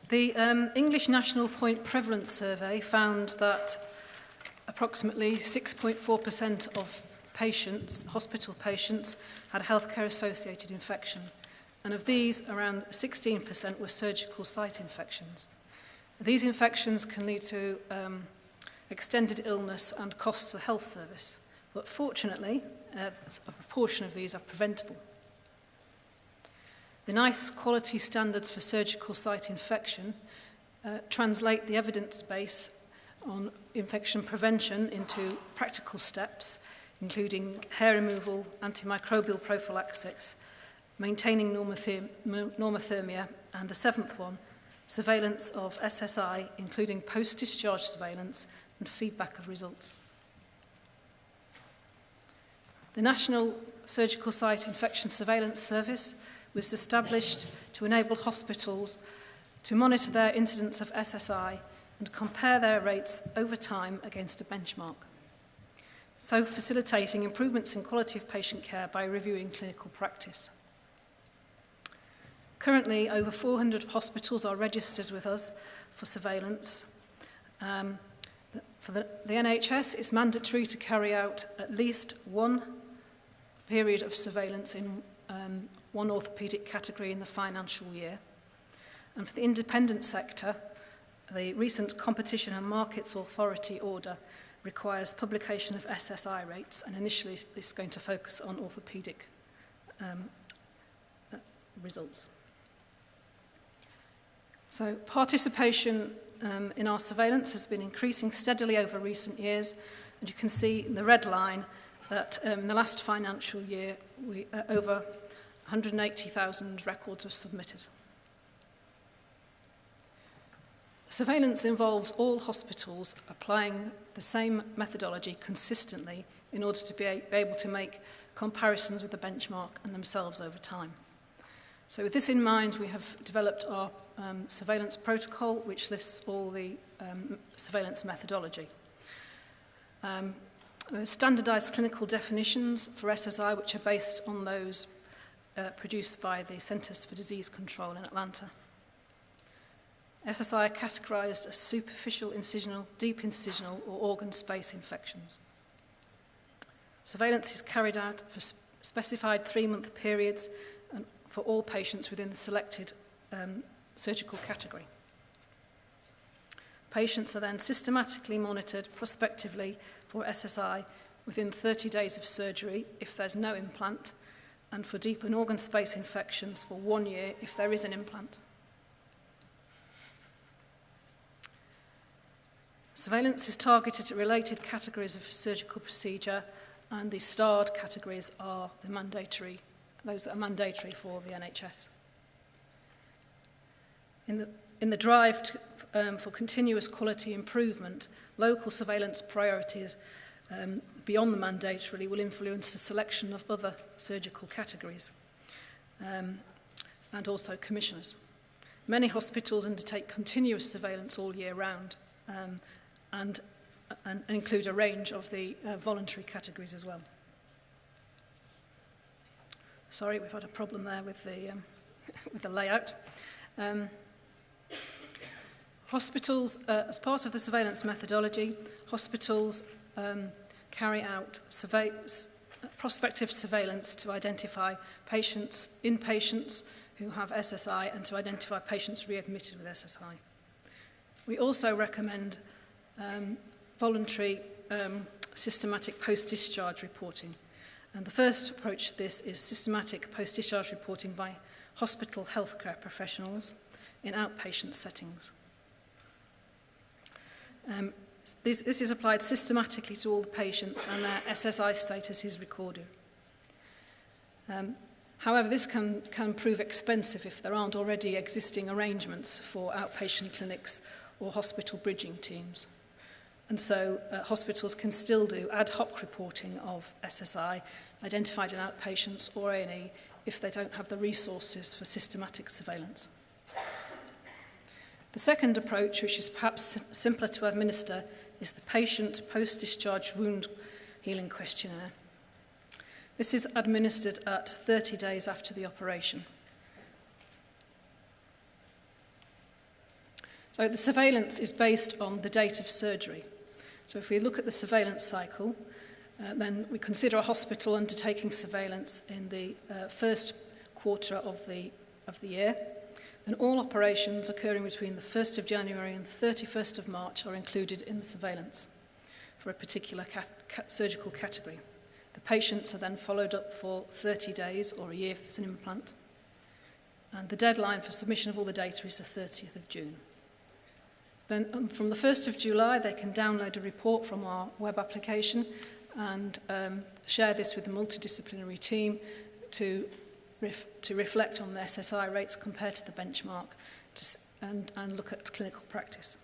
The English National Point Prevalence Survey found that approximately 6.4% of patients, hospital patients, had healthcare-associated infection, and of these, around 16% were surgical site infections. These infections can lead to extended illness and costs to the health service, but fortunately, a proportion of these are preventable. The NICE quality standards for surgical site infection translate the evidence base on infection prevention into practical steps, including hair removal, antimicrobial prophylaxis, maintaining normothermia, and the seventh one, surveillance of SSI, including post-discharge surveillance and feedback of results. The National Surgical Site Infection Surveillance Service was established to enable hospitals to monitor their incidence of SSI and compare their rates over time against a benchmark, so facilitating improvements in quality of patient care by reviewing clinical practice. Currently, over 400 hospitals are registered with us for surveillance. For the NHS, it's mandatory to carry out at least one period of surveillance in one orthopaedic category in the financial year. And for the independent sector, the recent Competition and Markets Authority order requires publication of SSI rates, and initially this is going to focus on orthopaedic results. So participation in our surveillance has been increasing steadily over recent years, and you can see in the red line that in the last financial year, over 180,000 records were submitted. Surveillance involves all hospitals applying the same methodology consistently in order to be able to make comparisons with the benchmark and themselves over time. So with this in mind, we have developed our surveillance protocol, which lists all the surveillance methodology. Standardized clinical definitions for SSI, which are based on those produced by the Centers for Disease Control in Atlanta. SSI are categorized as superficial incisional, deep incisional, or organ space infections. Surveillance is carried out for specified 3-month periods and for all patients within the selected surgical category. Patients are then systematically monitored prospectively for SSI within 30 days of surgery if there's no implant, and for deep and organ space infections for 1 year if there is an implant. Surveillance is targeted at related categories of surgical procedure, and the starred categories are those that are mandatory for the NHS. In the drive for continuous quality improvement, local surveillance priorities beyond the mandatory will influence the selection of other surgical categories and also commissioners. Many hospitals undertake continuous surveillance all year round and include a range of the voluntary categories as well. Sorry, we've had a problem there with the layout. Hospitals, as part of the surveillance methodology, hospitals carry out prospective surveillance to identify inpatients who have SSI and to identify patients readmitted with SSI. We also recommend voluntary systematic post-discharge reporting. And the first approach to this is systematic post-discharge reporting by hospital healthcare professionals in outpatient settings. This is applied systematically to all the patients, and their SSI status is recorded. However, this can prove expensive if there aren't already existing arrangements for outpatient clinics or hospital bridging teams. And so hospitals can still do ad hoc reporting of SSI identified in outpatients or A&E if they don't have the resources for systematic surveillance. The second approach, which is perhaps simpler to administer, is the patient post-discharge wound healing questionnaire. This is administered at 30 days after the operation. So the surveillance is based on the date of surgery. So if we look at the surveillance cycle, then we consider a hospital undertaking surveillance in the first quarter of the year. Then all operations occurring between the 1st of January and the 31st of March are included in the surveillance for a particular surgical category. The patients are then followed up for 30 days or a year if it's an implant. And the deadline for submission of all the data is the 30th of June. Then from the 1st of July, they can download a report from our web application and share this with the multidisciplinary team to reflect on the SSI rates compared to the benchmark and look at clinical practice.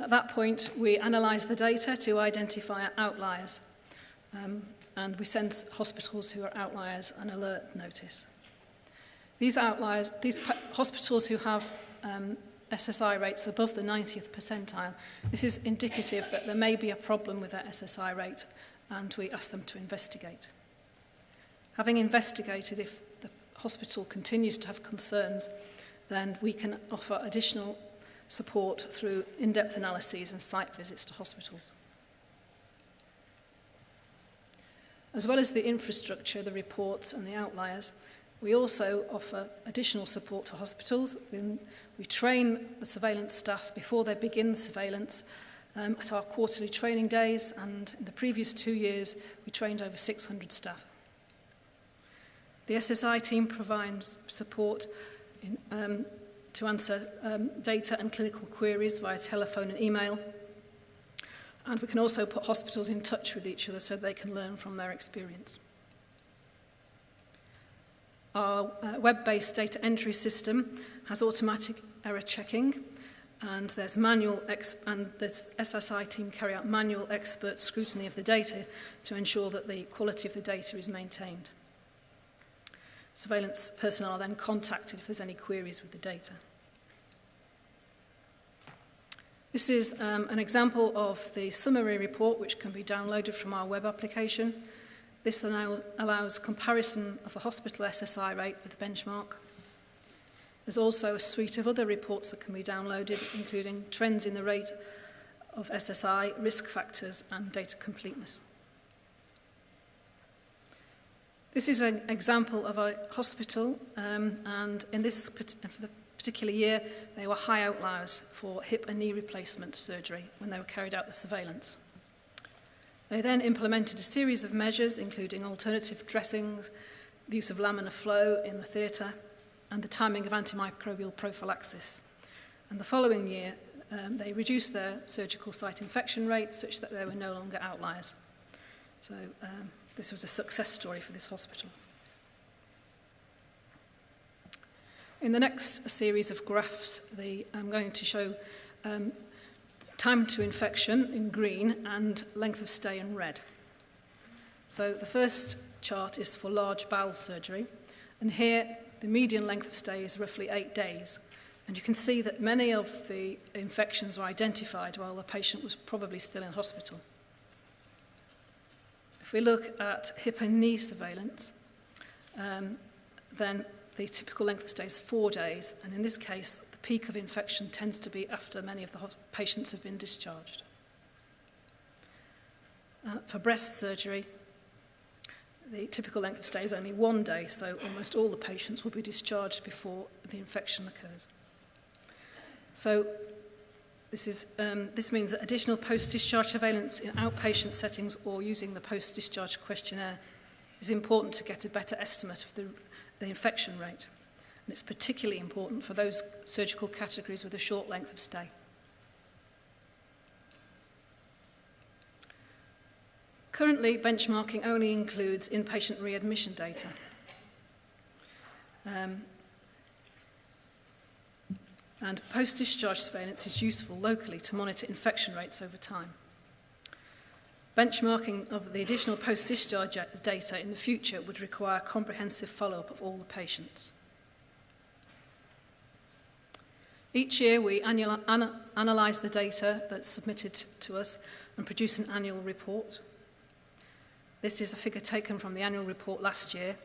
At that point, we analyse the data to identify outliers, and we send hospitals who are outliers an alert notice. These hospitals who have SSI rates above the 90th percentile, this is indicative that there may be a problem with their SSI rate, and we ask them to investigate. Having investigated, if the hospital continues to have concerns, then we can offer additional support through in-depth analyses and site visits to hospitals. As well as the infrastructure, the reports and the outliers, we also offer additional support for hospitals. We train the surveillance staff before they begin the surveillance at our quarterly training days, and in the previous 2 years we trained over 600 staff. The SSI team provides support to answer data and clinical queries via telephone and email, and we can also put hospitals in touch with each other so they can learn from their experience. Our web-based data entry system has automatic error checking, and there's the SSI team carry out manual expert scrutiny of the data to ensure that the quality of the data is maintained. Surveillance personnel are then contacted if there's any queries with the data. This is an example of the summary report which can be downloaded from our web application. This allows comparison of the hospital SSI rate with the benchmark. There's also a suite of other reports that can be downloaded, including trends in the rate of SSI, risk factors, and data completeness. This is an example of a hospital, and in this for the particular year, they were high outliers for hip and knee replacement surgery when they were carried out the surveillance. They then implemented a series of measures, including alternative dressings, the use of laminar flow in the theatre, and the timing of antimicrobial prophylaxis. And the following year, they reduced their surgical site infection rate such that they were no longer outliers. So this was a success story for this hospital. In the next series of graphs, I'm going to show time to infection in green and length of stay in red. So the first chart is for large bowel surgery, and here the median length of stay is roughly 8 days. And you can see that many of the infections were identified while the patient was probably still in hospital. If we look at hip and knee surveillance, then the typical length of stay is 4 days, and in this case, the peak of infection tends to be after many of the patients have been discharged. For breast surgery, the typical length of stay is only 1 day, so almost all the patients will be discharged before the infection occurs. So this means that additional post-discharge surveillance in outpatient settings or using the post-discharge questionnaire is important to get a better estimate of the infection rate. And it's particularly important for those surgical categories with a short length of stay. Currently, benchmarking only includes inpatient readmission data. And post-discharge surveillance is useful locally to monitor infection rates over time. Benchmarking of the additional post-discharge data in the future would require comprehensive follow-up of all the patients. Each year we analyse the data that's submitted to us and produce an annual report. This is a figure taken from the annual report last year,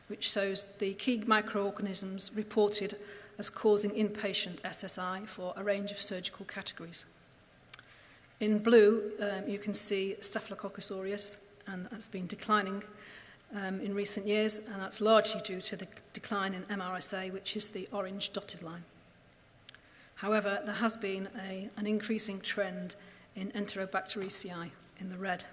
which shows the key microorganisms reported as causing inpatient SSI for a range of surgical categories. In blue, you can see Staphylococcus aureus, and that's been declining in recent years, and that's largely due to the decline in MRSA, which is the orange dotted line. However, there has been an increasing trend in Enterobacteriaceae in the red.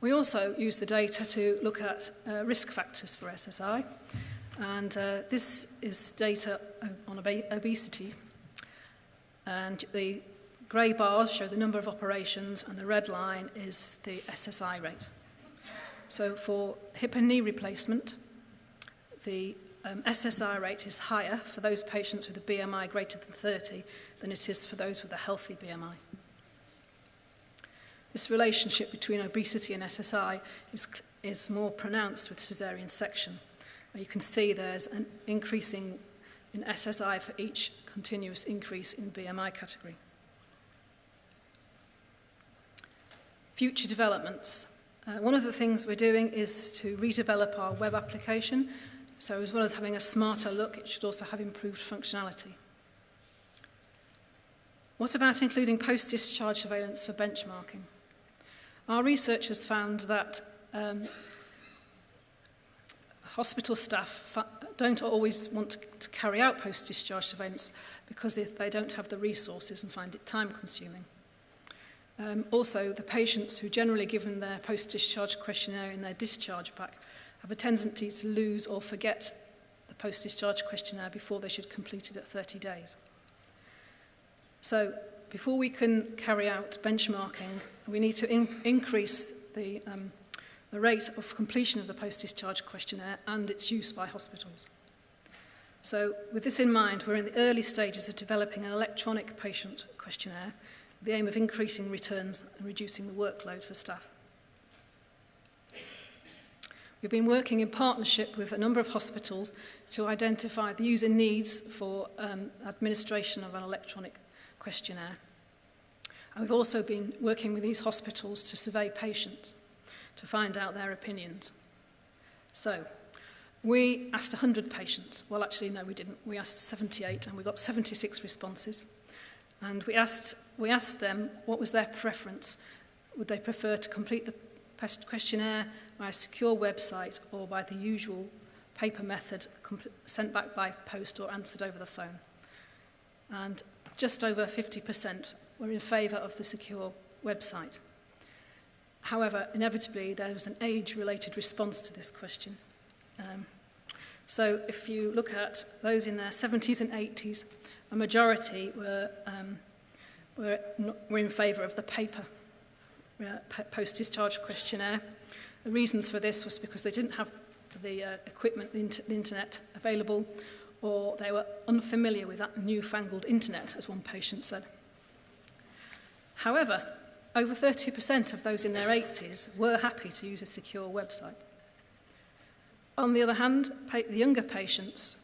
We also use the data to look at risk factors for SSI, and this is data on obesity. And the grey bars show the number of operations, and the red line is the SSI rate. So for hip and knee replacement, the SSI rate is higher for those patients with a BMI greater than 30 than it is for those with a healthy BMI. This relationship between obesity and SSI is more pronounced with caesarean section. You can see there's an increasing in SSI for each continuous increase in BMI category. Future developments. One of the things we're doing is to redevelop our web application. So as well as having a smarter look, it should also have improved functionality. What about including post-discharge surveillance for benchmarking? Our research has found that hospital staff don't always want to carry out post-discharge surveillance because they don't have the resources and find it time-consuming. Also, the patients who generally given their post-discharge questionnaire in their discharge pack have a tendency to lose or forget the post-discharge questionnaire before they should complete it at 30 days. So, before we can carry out benchmarking, we need to increase the rate of completion of the post-discharge questionnaire and its use by hospitals. So, with this in mind, we're in the early stages of developing an electronic patient questionnaire with the aim of increasing returns and reducing the workload for staff. We've been working in partnership with a number of hospitals to identify the user needs for administration of an electronic questionnaire. And we've also been working with these hospitals to survey patients to find out their opinions. So, we asked 100 patients. Well, actually, no, we didn't. We asked 78, and we got 76 responses. And we asked them what was their preference. Would they prefer to complete the questionnaire by a secure website or by the usual paper method sent back by post or answered over the phone? And just over 50% were in favour of the secure website. However, inevitably, there was an age-related response to this question. So if you look at those in their 70s and 80s, a majority were in favour of the paper post-discharge questionnaire. The reasons for this was because they didn't have the equipment, the internet available, or they were unfamiliar with that newfangled internet, as one patient said. However, over 30% of those in their 80s were happy to use a secure website. On the other hand, the younger patients,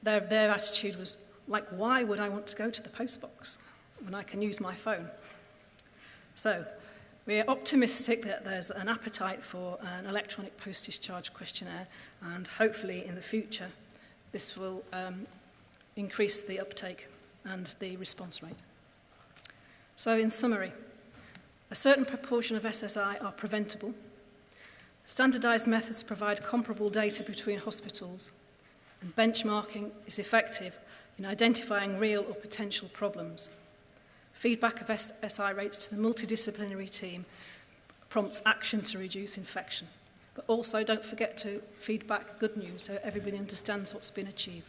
their attitude was like, why would I want to go to the postbox when I can use my phone? So, we're optimistic that there's an appetite for an electronic post-discharge questionnaire, and hopefully in the future this will increase the uptake and the response rate. So in summary, a certain proportion of SSI are preventable. Standardised methods provide comparable data between hospitals, and benchmarking is effective in identifying real or potential problems. Feedback of SI rates to the multidisciplinary team prompts action to reduce infection. But also don't forget to feedback good news so everybody understands what's been achieved.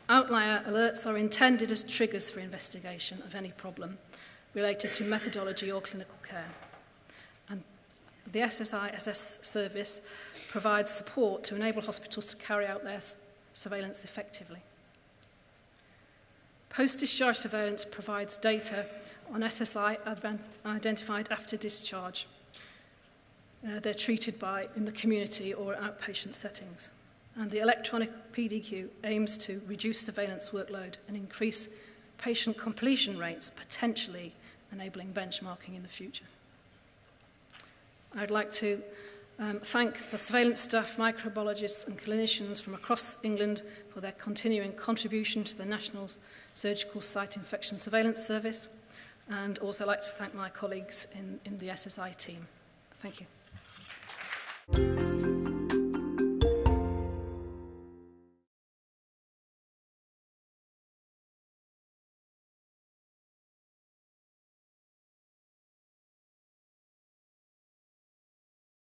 Outlier alerts are intended as triggers for investigation of any problem related to methodology or clinical care. And the SSI-SS service provides support to enable hospitals to carry out their surveillance effectively. Post-discharge surveillance provides data on SSI identified after discharge. They're treated in the community or outpatient settings. And the electronic PDQ aims to reduce surveillance workload and increase patient completion rates, potentially enabling benchmarking in the future. I'd like to thank the surveillance staff, microbiologists and clinicians from across England for their continuing contribution to the National Surgical Site Infection Surveillance Service, and also like to thank my colleagues in the SSI team. Thank you.